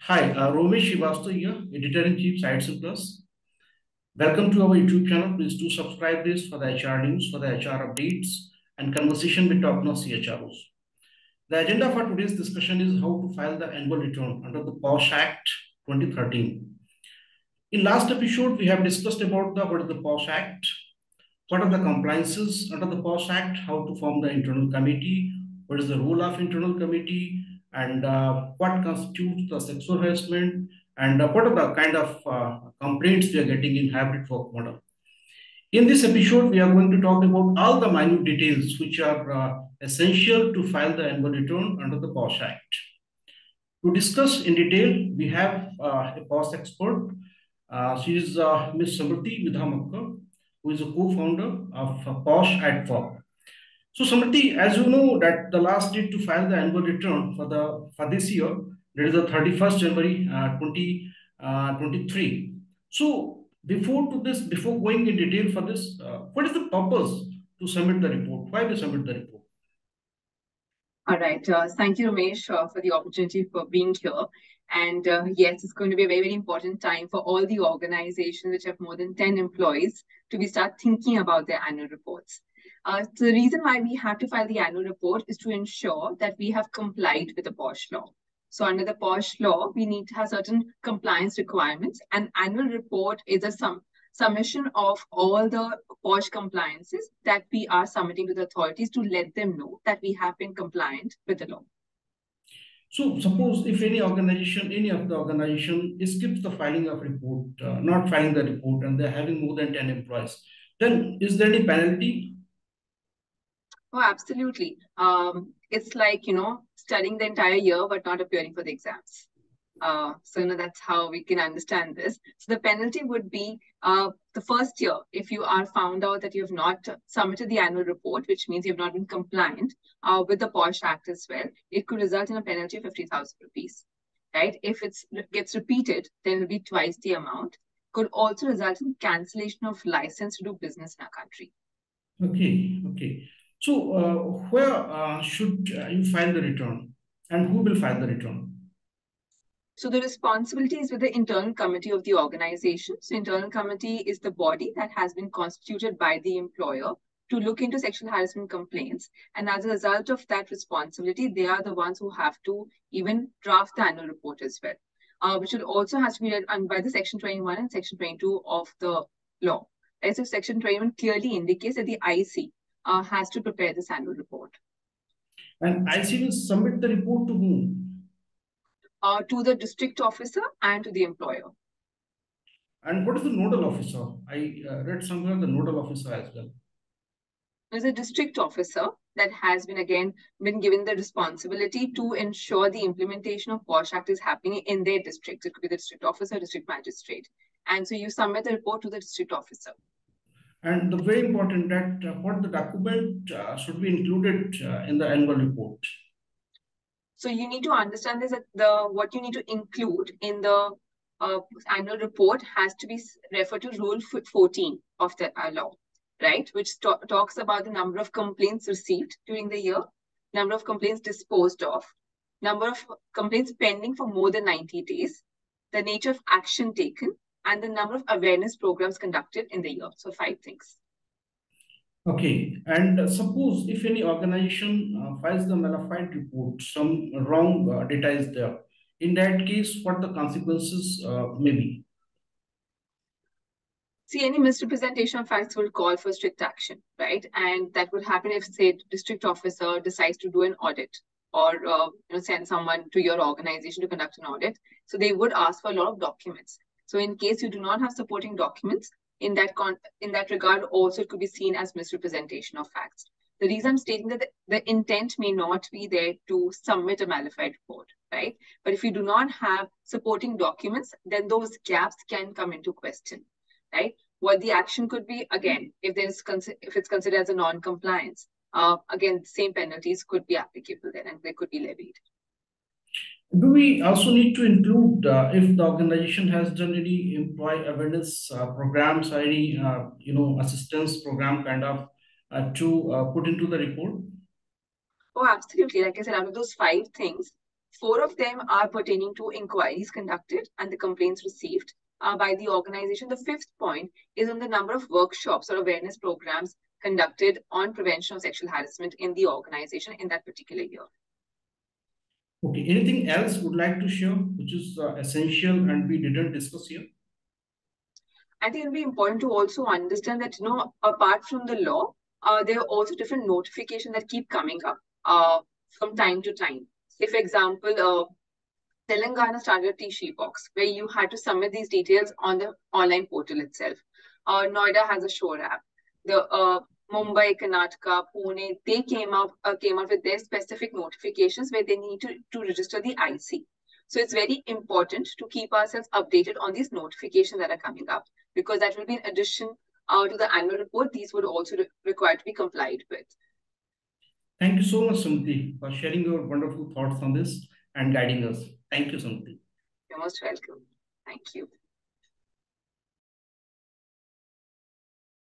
Hi, Romesh Srivastava here, Editor-in-Chief, SightsIn Plus. Welcome to our YouTube channel. Please do subscribe this for the HR news, for the HR updates, and conversation with top-notch CHROs. The agenda for today's discussion is how to file the annual return under the POSH Act 2013. In last episode, we have discussed about what is the POSH Act, what are the compliances under the POSH Act, how to form the internal committee, what is the role of internal committee, and what constitutes the sexual harassment, and what are the kind of complaints we are getting in hybrid work model. In this episode, we are going to talk about all the minute details which are essential to file the annual return under the POSH Act. To discuss in detail, we have a POSH expert. She is Ms. Samriti Vidhamakkar, who is a co-founder of POSH at Work. So Samriti, as you know that the last date to file the annual return for this year, that is the 31st January 2023. So before going in detail for this, what is the purpose to submit the report? Why we submit the report? All right. Thank you, Ramesh, for the opportunity for being here. And yes, it's going to be a very, very important time for all the organizations which have more than 10 employees to start thinking about their annual reports. So the reason why we have to file the annual report is to ensure that we have complied with the POSH law. So under the POSH law, we need to have certain compliance requirements. And annual report is a submission of all the POSH compliances that we are submitting to the authorities to let them know that we have been compliant with the law. So suppose if any of the organization skips the filing of report, not filing the report, and they're having more than 10 employees, then is there any penalty? Oh, absolutely. It's like, studying the entire year but not appearing for the exams. So that's how we can understand this. So the penalty would be the first year, if you are found out that you have not submitted the annual report, which means you have not been compliant with the POSH Act as well, it could result in a penalty of 50,000 rupees. Right? If it gets repeated, then it will be twice the amount. Could also result in cancellation of license to do business in our country. Okay. So where should you file the return, and who will file the return? So the responsibility is with the internal committee of the organization. So internal committee is the body that has been constituted by the employer to look into sexual harassment complaints. And as a result of that responsibility, they are the ones who have to even draft the annual report as well, which also has to be read by the Section 21 and Section 22 of the law. Right? So Section 21 clearly indicates that the IC has to prepare this annual report. And IC will submit the report to whom? To the district officer and to the employer. And what is the nodal officer? I read somewhere the nodal officer as well. There's a district officer that has been given the responsibility to ensure the implementation of POSH Act is happening in their district. It could be the district officer, district magistrate. And so you submit the report to the district officer. And the very important that what the document should be included in the annual report. So you need to understand this, that what you need to include in the annual report has to be referred to Rule 14 of the law, right? Which talks about the number of complaints received during the year, number of complaints disposed of, number of complaints pending for more than 90 days, the nature of action taken, and the number of awareness programs conducted in the year. So 5 things. Okay, and suppose if any organization files the malified report, some wrong data is there. In that case, what the consequences may be? See, any misrepresentation of facts will call for strict action, right? And that would happen if, say, district officer decides to do an audit or send someone to your organization to conduct an audit. So they would ask for a lot of documents. So in case you do not have supporting documents, in that regard, also it could be seen as misrepresentation of facts. The reason I'm stating that the intent may not be there to submit a malified report, right? But if you do not have supporting documents, then those gaps can come into question, right? What the action could be, again, if it's considered as a non-compliance, again, same penalties could be applicable then, and they could be levied. Do we also need to include if the organization has done any employee awareness programs or any assistance program kind of to put into the report? Oh, absolutely. Like I said, out of those 5 things, 4 of them are pertaining to inquiries conducted and the complaints received by the organization. The 5th point is on the number of workshops or awareness programs conducted on prevention of sexual harassment in the organization in that particular year. Okay, anything else would like to share which is essential and we didn't discuss here? I think it'll be important to also understand that, apart from the law, there are also different notifications that keep coming up from time to time. Say, for example, Telangana started a T-sheet box where you had to submit these details on the online portal itself. Noida has a Shore app. The Mumbai, Karnataka, Pune, they came out with their specific notifications where they need to register the IC. So it's very important to keep ourselves updated on these notifications that are coming up, because that will be in addition to the annual report. These would also require to be complied with. Thank you so much, Samriti, for sharing your wonderful thoughts on this and guiding us. Thank you, Samriti. You're most welcome. Thank you.